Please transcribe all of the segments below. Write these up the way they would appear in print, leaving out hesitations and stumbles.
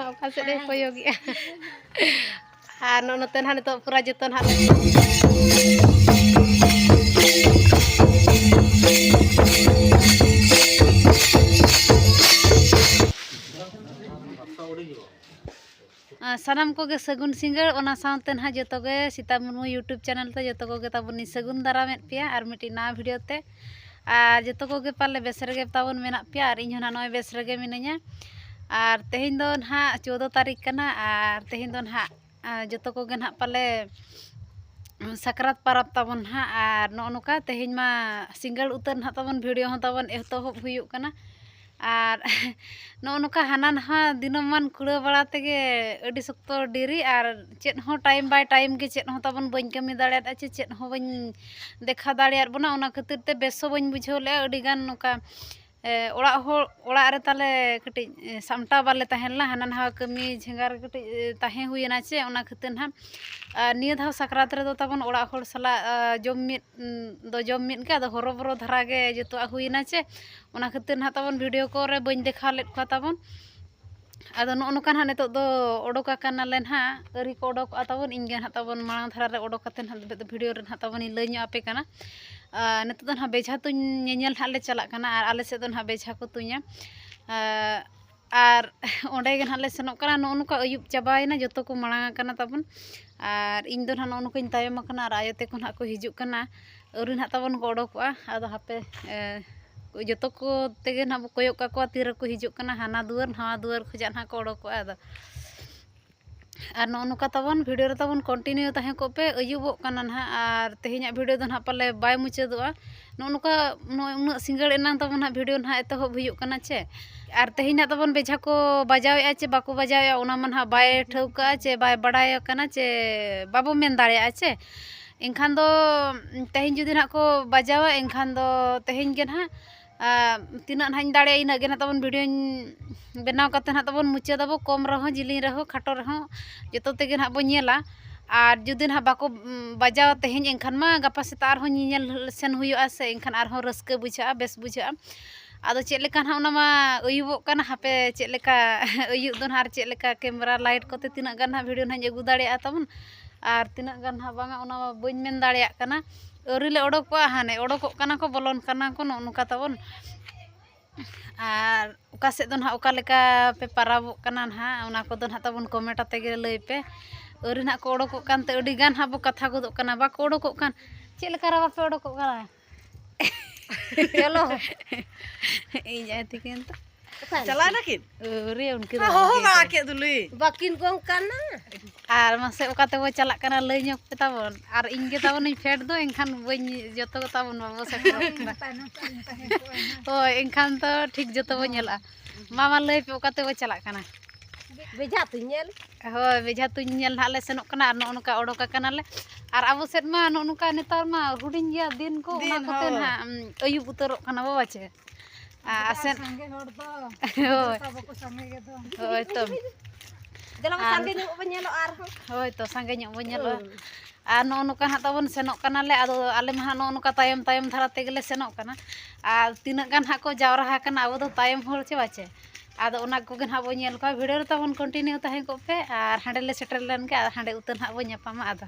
ना ओका से रे कोयोगी आ नोते ना नितो पूरा जतन हाले सानाम को गे सगुन सिंगर ओना साउते ना जतो गे सीता मुर्मू यूट्यूब चैनल ते जतो को गे ताबुनी सगुन दारामेत पिया और मिटी ना वीडियो ते और जतो को गे पाले बेस रेगे ताबुन मेना पिया और इन नय बेस रेगे मिनाया और तेहिन दो ना 14 तारीख कना और तेहिन दो ना जतो को गे ना पाले साकरात पाराब ताबुन ना और नोका तेहिन मा सिंगल उतर ना ताबुन वीडियो हो ताबुन एतोहब हुयुक कना और नोका हाना नहा दिनमान कुड़ा बड़ा तेगे अडी सख्तो डेरी और चेत हो टाइम बाय टाइम के चेत हो ताबुन बन कमी दाड़ियात आछे चेत हो बन देखा दाड़ियात बना ओना खातिर ते बेसो बन बुझाव ले अडी गान नोका ओड़ा रे ताले कटि सामटा बाले तहेनला हाना नहा कमी झेंगार कटि तहे हुयना चे ओना खातिर ना निया धाव साकरात रे दो ताबुन ओड़ा होड़ सला जम मिट के आदो हरोबरो धारा गे जतो हुयना चे ओना खातिर ना ताबुन वीडियो को रे बन देखा लेत को ताबुन आदो नोका ना नितो दो ओडोका कानाले ना अरी को ओडोक ताबुन इंगे ना ताबुन मांग धारा रे ओडोक कते ना वीडियो रे ना ताबुन लई ᱧᱚ आपे काना नितो दो ना बेझा तुñ ñeñel ना ले चला काना और आले से दो ना बेझा को तुñा और ओंडे गे ना ले सेनोक काना नोका अयुब चाबायना जतो को मांग काना ताबुन और इन दो ना नोकाñ तायम काना और आयोते को ना को हिजुक काना अरी ना ताबुन को ओडोकआ आदो हापे जतो को तेगे ना कोयक का को तीर को हिजुक काना हाना दुआर खजा ना को ओडोकआ आदो और नोका ताबुन वीडियो रे ताबुन कंटिन्यू तहे को पे अयुबोक काना ना और तेहिना वीडियो दो ना पाले बाय मुचादोआ नोका उना सिंगल एनांग ताबुन ना वीडियो ना एतोहब हुयुक काना चे और तेहिना ताबुन बेझा को बजावेआ चे बाको बजावेआ ओना मन हा बाय ठौका चे बाय बड़ाय काना चे बाबो मेन दाड़ेआ चे एनखान दो तेहिन जुदी ना को बजावा एनखान दो तेहिन गे ना तीना ना दाड़े इन गे ना ताबुन वीडियो बनाव कते ना ताबुन मुचादाबो कम रहो जिलिं रहो खाटो रहो जतो तेगे ना बो ñेला और जुदी ना बाको बजाव तेहिन एनखान मा गापा सेता आर हो ñेल सेन हुयुआ से एनखान आर हो रस्का बुझा बेस बुझा आदो चेक लेका ना ओना मा अयुबोक काना हापे चेक लेका अयुब दो ना आर चेक लेका कैमरा लाइट कोते तिना गान ना वीडियो ना अगु दाड़ेआ ताबुन और तिना गान ना बांगा ओना बइन मेन दाड़ेया काना अरी ले ओडोकआ हाने ओडोकक काना को बोलन काना को नोका ताबुन और ओका से दो ना ओका लेका पे पाराबोक काना ना ओना को दो ना ताबुन कमेंट आते गे लई पे अरी ना को ओडोकक कानते अडी गान हाबो कथा गोदोक काना बाको ओडोकक कान चेक लेका रा बापे ओडोकक काना चलो इन आती केन तो चला ना किन अरे उनके हो बड़ा के दुली बाकिन को काना और मासे ओकाते वो चला काना लई ᱧᱚᱜ पे ताबुन और इंगे ताबुन फेड दो एनखान बइन जतो को ताबुन बाबो से ओ एनखान तो ठीक जतो बो ñेला मामा लई पे ओकाते वो चला काना बेजा तुñel हो बेझा तुñ ñel ना ले सेनोक काना और नोका ओडोका काना ले और आबो सेट मा नोका नेतार मा हुडिन गया दिन को ओना कोते ना अयुब उतरोक काना बाबा चे आसेन संगे हर दो होय सबको संगे गे दो होय तो देला संगे ᱧᱚᱜ बो ñelo आर होय तो संगे ᱧᱚᱜ बो ñelo और नोका ना ताबुन सेनोक काना ले आदो आले मा नोका तायम तायम धारा तेगले सेनोक काना और तिना गान हा को जावरा काना आबो दो तायम होर चे बाचे आदो ओना को गन हा बो ñel का वीडियो रे ताबुन कंटिन्यू तहे को पे और हांडे ले सेटल लेन के हांडे उतर हा बो ñापामा आदो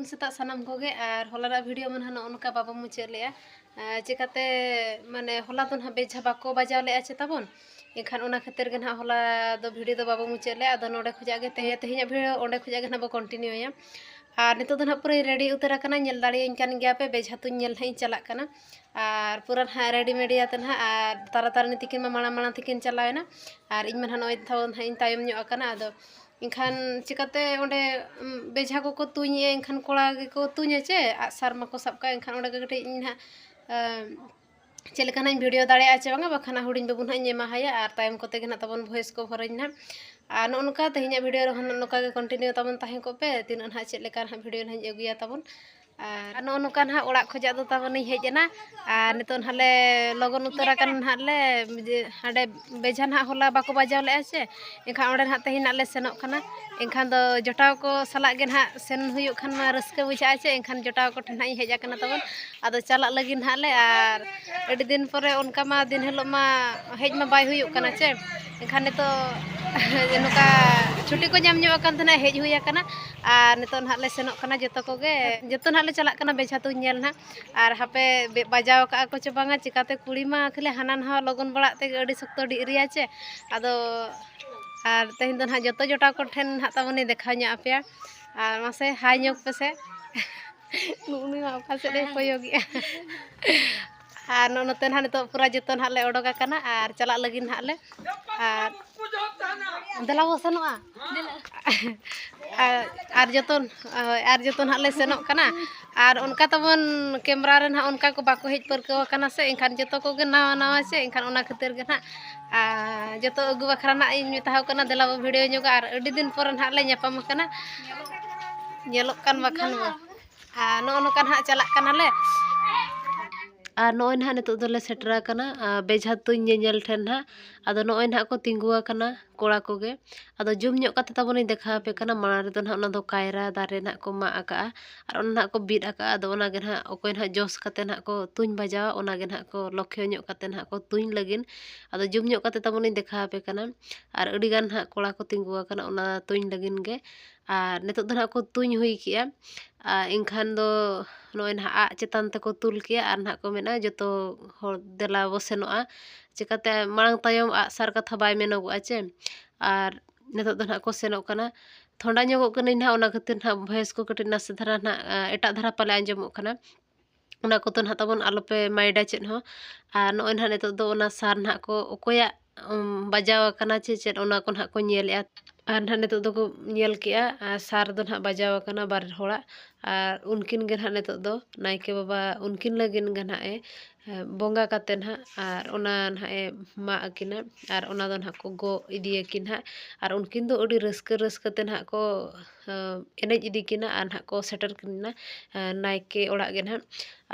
सेता सानाम कोगे और होला वीडियो मन हनो उनका बाबा मुचे लेया चिकाते माने होला तो ना बेझा बाको बजाव ले आछे ताबुन एखान ओना खातिर गे ना होला दो वीडियो दो बाबा मुचे ले आदो नोडे खुजा गे तेहिया वीडियो ओंडे खुजा गे ना बो कंटिन्यू या और नितो दो ना पूरा रेडी उतर काना ñel दाड़े इनकान गया पे बेझा तुñ ñel हई चला काना और पूरा ना रेडी मेडिया ते ना और तारा तारा तिकिन मा माणा माणा तिकिन चलावेना और इन मन हनो थाव हई तायम ᱧᱚᱜ काना आदो इनखान चिकाते ओंडे बेझा को तुñे इनखान कोड़ा को तुñे चे आसार माको सबका इनखान ओंडे गटे इना चेलेका ना वीडियो दाड़े चे बांगा बखाना हुडिन बाबू ना एमा हाया और टाइम कोते गे ना ताबन वॉइस को भरइन ना और नोका तेहिना वीडियो रे नोका गे कंटिन्यू ताबन ताहे को पे तीन ना चेलेका ना वीडियो ना अगुया ताबन ᱟᱨ ᱱᱚᱜᱼᱚ ᱱᱚᱝᱠᱟ ᱱᱟᱦᱟᱜ ᱚᱲᱟᱜ ᱠᱷᱚᱡᱟᱜ ᱫᱚ ᱛᱟᱵᱚᱱᱤᱧ ᱦᱮᱡ ᱮᱱᱟ ᱟᱨ ᱱᱤᱛᱚᱜ ᱱᱟᱦᱟᱜ ᱞᱮ ᱞᱚᱜᱚᱱ ᱩᱛᱟᱹᱨ ᱟᱠᱟᱱᱟ ᱱᱟᱦᱟᱜ ᱞᱮ ᱦᱟᱸᱰᱮ ᱵᱮᱡᱷᱟ ᱱᱟᱦᱟᱜ ᱦᱚᱞᱟ ᱵᱟᱠᱚ ᱵᱟᱡᱟᱣ ᱞᱮᱜᱼᱟ ᱥᱮ ᱮᱱᱠᱷᱟᱱ ᱚᱸᱰᱮ ᱱᱟᱦᱟᱜ ᱛᱮᱦᱮᱧ ᱱᱟᱦᱟᱜ ᱞᱮ ᱥᱮᱱᱚᱜ ᱠᱟᱱᱟ ᱮᱱᱠᱷᱟन ᱫᱚ ᱡᱚᱴᱟᱣ ᱠᱚ ᱥᱟᱞᱟᱜ ᱜᱮ ᱱᱟᱦᱟᱜ ᱥᱮᱱ ᱦᱩᱭᱩᱜ ᱠᱷᱟᱱ ᱢᱟ ᱨᱟᱹᱥᱠᱟᱹ ᱵᱩᱡᱷᱟᱹᱜᱼᱟ ᱥᱮ ᱮᱱᱠᱷᱟन ᱡᱚᱴᱟᱣ ᱠᱚ ᱴᱷᱮᱱ ᱱᱟᱦᱟᱜ ᱤᱧ ᱦᱮᱡ ᱟᱠᱟᱱᱟ ᱛᱟᱵᱚᱱ ᱟᱫᱚ ᱪᱟᱞᱟᱜ ᱞᱟᱹᱜᱤᱫ ᱱᱟᱦᱟᱜ ᱞᱮ ᱟᱨ ᱟᱹᱰᱤ ᱫᱤᱱ ᱯᱚᱨᱮ ᱚᱱᱠᱟ ᱢᱟ ᱫᱤᱱ ᱦᱤᱞᱳᱜ ᱢᱟ ᱦᱮᱡ ᱢᱟ ᱵᱟᱭ ᱦᱩᱭᱩᱜ ᱠᱟᱱᱟ ᱪᱮ ᱮᱱᱠᱷᱟन ᱱᱤᱛᱚᱜ ᱱᱚᱝᱠᱟ ᱪᱷᱩᱴᱤ ᱠᱚ ᱧᱟᱢ ᱧᱚᱜ ᱟᱠᱟᱱ ᱛᱟᱦᱮᱱᱟ ᱦᱮᱡ ᱦᱩᱭ ᱟᱠᱟᱱᱟ ᱟᱨ ᱱᱤᱛᱚᱜ ᱱᱟᱦᱟᱜ ᱞᱮ ᱥᱮᱱᱚᱜ ᱠᱟᱱᱟ ᱡᱚᱛᱚ ᱠᱚᱜᱮ ᱡᱚᱛᱚ ᱱᱟᱦᱟᱜ ᱞᱮ ᱪᱟᱞᱟᱜ ᱠᱟᱱᱟ ᱵᱮᱡᱷᱟ ᱛᱩᱧ ᱧᱮᱞ ᱱᱟᱦᱟᱜ ᱟᱨ ᱦᱟᱯᱮ ᱵᱟᱡᱟᱣ ᱠᱟᱜᱼᱟ ᱠᱚ ᱪᱮ ᱵᱟᱝᱟ ᱪᱤᱠᱟᱹᱛᱮ ᱠᱩᱲᱤ ᱢᱟ ᱠᱷᱟᱹᱞᱤ ᱦᱟᱱᱟ ᱱᱟᱣᱟ ᱞᱚᱜᱚᱱ ᱵᱟᱲᱟᱜ ᱛᱮᱜᱮ ᱟᱹᱰᱤ ᱥᱚᱠᱛᱚ ᱰᱤᱜᱽᱨᱤᱭᱟ ᱪᱮ ᱟᱫᱚ ᱟᱨ ᱛᱮᱦᱮᱧ ᱫᱚ ᱱᱟᱦᱟᱜ ᱡᱚᱛᱚ ᱡᱚᱴᱟᱣ ᱠᱚ ᱴᱷᱮᱱ ᱱᱟᱦᱟᱜ ᱛᱟᱵᱚᱱᱤᱧ ᱫᱮᱠᱷᱟᱣ ᱧᱚᱜ ᱟᱯᱮᱭᱟ ᱟᱨ ᱢᱟᱥᱮ ᱦᱟᱭ ᱧᱚᱜ ᱯᱮᱥᱮ ᱩᱱᱤ ᱢᱟ ᱚᱠᱟ ᱥᱮᱫ ᱮ ᱠᱚᱭᱚᱜᱮᱜᱼᱟ ᱟᱨ ᱱᱚᱛᱮ ᱱᱟᱦᱟᱜ ᱱᱤᱛᱚᱜ ᱯᱩᱨᱟᱹ ᱡᱚᱛᱚ ᱱᱟᱦᱟᱜ ᱞᱮ ᱚᱰᱳᱠ ᱟᱠᱟᱱᱟ ᱟᱨ ᱪᱟᱞᱟᱜ ᱞᱟᱹᱜᱤᱫ ᱱᱟᱦᱟᱜ ᱞᱮ ᱟᱨ ᱫᱮᱞᱟ ᱵᱚ ᱥᱮᱱᱚᱜᱼᱟ ᱟᱨ ᱡᱚᱛᱚ ᱱᱟᱦᱟᱜ ᱞᱮ ᱥᱮᱱᱚᱜ ᱠᱟᱱᱟ ᱟᱨ ᱚᱱᱠᱟ ᱛᱟᱵᱚᱱ ᱠᱮᱢᱨᱟ ᱨᱮ ᱱᱟᱦᱟᱜ ᱚᱱᱠᱟ ᱠᱚ ᱵᱟᱠᱚ ᱦᱮᱡ ᱯᱟᱹᱨᱠᱟᱹᱣ ᱟᱠᱟᱱᱟ ᱥᱮ ᱮᱱᱠᱷᱟᱱ ᱡᱚᱛᱚ ᱠᱚᱜᱮ ᱱᱟᱣᱟ ᱱᱟᱣᱟ ᱥᱮ ᱮᱱᱠᱷᱟᱱ ᱚᱱᱟ ᱠᱷᱟᱹᱛᱤᱨ ᱜᱮ ᱱᱟᱦᱟᱜ ᱡᱚᱛᱚ ᱟᱹᱜᱩ ᱵᱟᱠᱷᱨᱟ ᱱᱟᱦᱟᱜ ᱤᱧ ᱢᱮᱛᱟᱣ ᱠᱟᱱᱟ ᱫᱮᱞᱟ ᱵᱚ ᱵᱷᱤᱰᱤᱭᱳ ᱧᱚᱜᱟ ᱟᱨ ᱟᱹᱰᱤ ᱫᱤᱱ ᱯᱚᱨᱮ ᱱᱟᱦᱟᱜ ᱞᱮ ᱧᱟᱯᱟᱢ ᱟᱠᱟᱱᱟ ᱧᱮᱞᱚᱜ ᱠᱟᱱ ᱵᱟᱠᱷᱟᱱ ᱢᱟ ᱟᱨ ᱱᱚᱜᱼᱚ ᱱᱚᱝᱠᱟ ᱱᱟᱦᱟᱜ ᱪᱟᱞᱟᱜ ᱠᱟᱱᱟᱞᱮ ᱟᱨ ᱱᱚᱜᱼᱚᱭ ᱱᱟᱦᱟᱜ ᱱᱤᱛᱚᱜ ᱫᱚᱞᱮ ᱥᱮᱴᱮᱨ ᱟᱠᱟᱱᱟ ᱵᱮᱡᱷᱟ ᱛᱩᱧ ᱧᱮᱧᱮᱞ ᱴᱷᱮᱱ ᱱᱟᱦᱟᱜ ᱟᱫᱚ ᱱᱚᱜᱼᱚᱭ ᱱᱟᱦᱟᱜ ᱠᱚ ᱛᱤᱸᱜᱩ ᱟᱠᱟᱱᱟ ᱠᱚᱲᱟ ᱠᱚᱜᱮ ᱟᱫᱚ ᱡᱩᱢ ᱧᱚᱜ ᱠᱟᱛᱮ ᱛᱟᱵᱚᱱᱤᱧ ᱫᱮᱠᱷᱟᱣ ᱟᱯᱮ ᱠᱟᱱᱟ ᱢᱟᱲᱟᱝ ᱨᱮᱫᱚ ᱱᱟᱦᱟᱜ ᱚᱱᱟ ᱫᱚ ᱠᱟᱭᱨᱟ ᱫᱟᱨᱮ ᱱᱟᱦᱟᱜ ᱠᱚ ᱢᱟᱜ ᱟᱠᱟᱜᱼᱟ ᱟᱨ ᱚᱱᱟ ᱱᱟᱦᱟᱜ ᱠᱚ ᱵᱤᱫ ᱟᱠᱟᱜᱼᱟ ᱟᱫᱚ ᱚᱱᱟᱜᱮ ᱱᱟᱦᱟᱜ ᱚᱠᱚᱭ ᱱᱟᱦᱟᱜ ᱡᱚᱥ ᱠᱟᱛᱮ ᱱᱟᱦᱟᱜ ᱠᱚ ᱛᱩᱧ ᱵᱟᱡᱟᱣᱟ ᱚᱱᱟᱜᱮ ᱱᱟᱦᱟᱜ ᱠᱚ ᱞᱚᱠᱠᱷᱚ ᱧᱚᱜ ᱠᱟᱛᱮ ᱱᱟᱦᱟᱜ ᱠᱚ ᱛᱩᱧ ᱞᱟᱹᱜᱤᱫ ᱟᱫᱚ ᱡᱩᱢ ᱧᱚᱜ ᱠᱟᱛᱮ ᱛᱟᱵᱚᱱᱤᱧ ᱫᱮᱠᱷᱟᱣ ᱟᱯᱮ ᱠᱟᱱᱟ ᱟᱨ ᱟᱹᱰᱤᱜᱟᱱ ᱱᱟᱦᱟᱜ ᱠᱚᱲᱟ ᱠᱚ ᱛᱤᱸᱜᱩ ᱟᱠᱟᱱᱟ ᱚᱱᱟ ᱛᱩᱧ ᱞᱟᱹᱜᱤᱫ ᱜᱮ ᱟᱨ ᱱᱤᱛᱚᱜ ᱫᱚ ᱱᱟᱦᱟᱜ ᱠᱚ ᱛᱩᱧ ᱦᱩᱭ ᱠᱮᱜᱼᱟ ᱮᱱᱠᱷᱟᱱ ᱫᱚ ᱱᱚᱜᱼᱚᱭ ᱱᱟᱦᱟᱜ ᱟᱜ ᱪᱮᱛᱟᱱ ᱛᱮᱠᱚ ᱛᱩᱞ ᱠᱮᱜᱼᱟ ᱟᱨ ᱱᱟᱦᱟᱜ ᱠᱚ ᱢᱮᱱᱟ ᱡᱚᱛᱚ ᱦᱚᱲ ᱫᱮᱞᱟ ᱵᱚ ᱥᱮᱱᱚᱜᱼᱟ ᱪᱤᱠᱟᱹᱛᱮ ᱢᱟᱲᱟᱝ ᱛᱟᱭᱚᱢ ᱟᱜᱼᱥᱟᱨ ᱠᱟᱛᱷᱟ ᱵᱟᱭ ᱢᱮᱱᱚᱜᱚᱜᱼᱟ ᱪᱮ ᱟᱨ ᱱᱤᱛᱚᱜ ᱫᱚ ᱱᱟᱦᱟᱜ ᱠᱚ ᱥᱮᱱᱚᱜ ᱠᱟᱱᱟ ᱛᱷᱚᱱᱰᱟ ᱧᱚᱜᱚᱜ ᱠᱟᱹᱱᱟᱹᱧ ᱱᱟᱦᱟᱜ ᱚᱱᱟ ᱠᱷᱟᱹᱛᱤᱨ ᱱᱟᱦᱟᱜ ᱵᱷᱚᱭᱮᱥ ᱠᱚ ᱠᱟᱹᱴᱤᱡ ᱱᱟᱥᱮ ᱫᱷᱟᱨᱟ ᱱᱟᱦᱟᱜ ᱮᱴᱟᱜ ᱫᱷᱟᱨᱟ ᱯᱟᱞᱮ ᱟᱸᱡᱚᱢᱚᱜ ᱠᱟᱱᱟ ᱚᱱᱟ ᱠᱚᱫᱚ ᱱᱟᱦᱟᱜ ᱛᱟᱵᱚᱱ ᱟᱞᱚᱯᱮ ᱢᱟᱭᱤᱱᱰᱟ ᱪᱮᱫ ᱦᱚᱸ ᱟᱨ ᱱᱚᱜᱼᱚᱭ ᱱᱟᱦᱟᱜ ᱱᱤᱛᱚᱜ ᱫᱚ ᱚᱱᱟ ᱥᱟᱨ ᱱᱟᱦᱟᱜ ko ᱚᱠᱚᱭᱟᱜ ᱵᱟᱡᱟᱣ ᱟᱠᱟᱱᱟ ᱪᱮ ᱪᱮᱫ ᱚᱱᱟ ko ᱱᱟᱦᱟᱜ ᱠᱚ ᱧᱮᱞᱮᱜᱼᱟ ᱟᱨ ᱱᱟᱦᱟᱜ ᱱᱤᱛᱚᱜ ᱫᱚᱠᱚ ᱧᱮᱞ ᱠᱮᱜᱼᱟ ᱟᱨ ᱥᱟᱨ ᱫᱚ ᱱᱟᱦᱟᱜ ᱵᱟᱡᱟᱣ ᱟᱠᱟᱱᱟ ᱵᱟᱨ ᱦᱚᱲᱟᱜ ᱟᱨ ᱩᱱᱠᱤᱱ ᱜᱮ ᱱᱟᱦᱟᱜ ᱱᱤᱛᱚᱜ ᱫᱚ ᱱᱟᱭᱠᱮ ᱵᱟᱵᱟ ᱩᱱᱠᱤᱱ ᱞᱟᱹᱜᱤᱫ ᱜᱮ ᱱᱟᱦᱟᱜ ᱵᱚᱸᱜᱟ ᱠᱟᱛᱮ ᱱᱟᱦᱟᱜ ᱟᱨ ᱚᱱᱟ ᱱᱟᱦᱟᱜ ᱢᱟᱜ ᱟᱹᱠᱤᱱᱟ ᱟᱨ ᱚᱱᱟ ᱫᱚ ᱱᱟᱦᱟᱜ ᱠᱚ ᱜᱚᱜ ᱤᱫᱤᱭᱟᱠᱤᱱ ᱱᱟᱦᱟᱜ ᱟᱨ ᱩᱱᱠᱤᱱ ᱫᱚ ᱟᱹᱰᱤ ᱨᱟᱹᱥᱠᱟᱹ ᱨᱟᱹᱥᱠᱟᱹ ᱛᱮ ᱱᱟᱦᱟᱜ ᱠᱚ ᱮᱱᱮᱡ ᱤᱫᱤ ᱠᱤᱱᱟ ᱟᱨ ᱱᱟᱦᱟᱜ ᱠᱚ ᱥᱮᱴᱮᱨ ᱠᱤᱱᱟ ᱱᱟᱭᱠᱮ ᱚᱲᱟᱜ ᱜᱮ ᱱᱟᱦᱟᱜ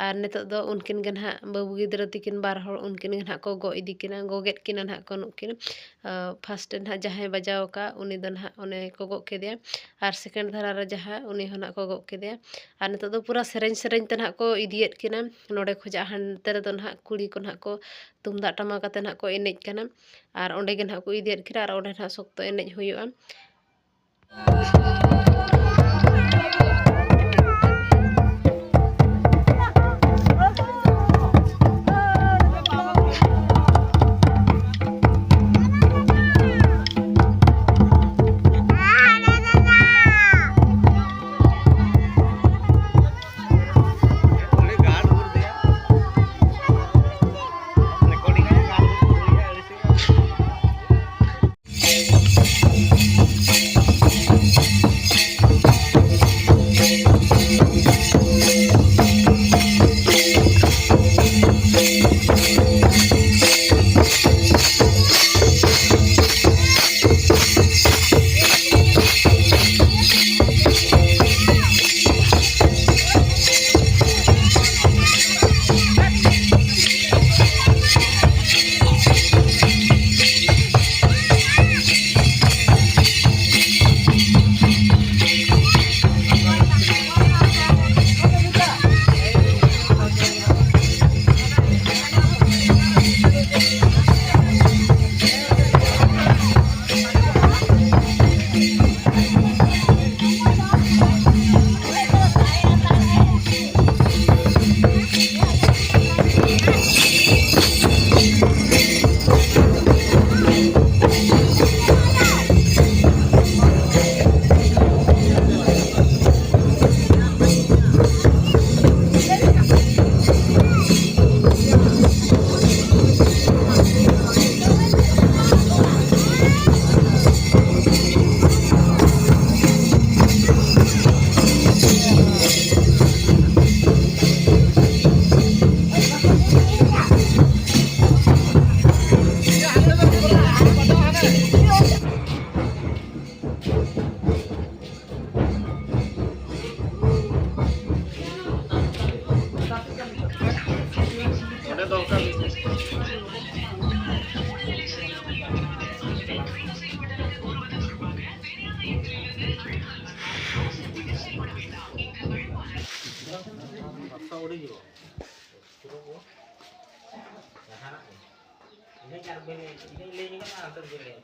ᱟᱨ ᱱᱤᱛᱚᱜ ᱫᱚ ᱩᱱᱠᱤᱱ ᱜᱮ ᱱᱟᱦᱟᱜ ᱵᱟᱹᱵᱩ ᱜᱤᱫᱽᱨᱟᱹ ᱛᱟᱹᱠᱤᱱ ᱵᱟᱨ ᱦᱚᱲ ᱩᱱᱠᱤᱱ ᱜᱮ ᱱᱟᱦᱟᱜ ᱠᱚ ᱜᱚᱜ ᱤᱫᱤ ᱠᱤᱱᱟ ᱜᱚᱜᱮᱫ ᱠᱤᱱᱟ ᱱᱟᱦᱟᱜ ᱠᱚ ᱱᱩᱠᱤᱱ ᱯᱷᱟᱥᱴ ᱱᱟᱦᱟᱜ ᱡᱟᱦᱟᱸᱭ ᱵᱟᱡᱟᱣ ᱟᱠᱟᱫ ᱩᱱᱤ ᱫᱚ ᱱᱟᱦᱟᱜ ᱚᱱᱮ ᱠᱚ ᱜᱚᱜ ᱠᱮᱫᱮᱭᱟ ᱟᱨ ᱥᱮᱠᱮᱱᱰ ᱫᱷᱟᱨᱟ ᱨᱮ ᱡᱟᱦᱟᱸ ᱩᱱᱤ ᱦᱚᱸ ᱱᱟᱦᱟᱜ ᱠᱚ ᱜᱚᱜ ᱠᱮᱫᱮᱭᱟ ᱟᱨ ᱱᱤᱛᱚᱜ ᱫᱚ ᱯᱩᱨᱟᱹ ᱥᱮᱨᱮᱧ ᱥᱮᱨᱮᱧ ᱛᱮ ᱱᱟᱦᱟᱜ ᱠᱚ ᱤᱫᱤᱭᱮᱫ ᱠᱤᱱᱟ ᱱᱚᱰᱮ ᱠᱷᱚᱡᱟᱜ ᱦᱟᱱᱛᱮ ᱨᱮᱫᱚ ᱱᱟᱦᱟᱜ ᱠᱩᱲᱤ ᱠᱚ ᱱᱟᱦᱟᱜ ᱠᱚ ᱛᱩᱢᱫᱟᱜ ᱴᱟᱢᱟᱠ ᱟᱛᱮ ᱱᱟᱦᱟᱜ ᱠᱚ ᱮᱱᱮᱡ ᱠᱟᱱᱟ ᱟᱨ ᱚᱸᱰᱮ ᱜᱮ ᱱᱟᱦᱟᱜ ᱠᱚ ᱤᱫᱤᱭᱮᱫ ᱠᱤᱱᱟ ᱟᱨ ᱚᱸᱰᱮ ᱱᱟᱦᱟᱜ ᱥᱚᱠᱛᱚ ᱮᱱᱮᱡ ᱦᱩᱭᱩᱜᱼᱟ udah juga. Suruh gua. Ya sana. Ini jar beli, ini kan antar beli.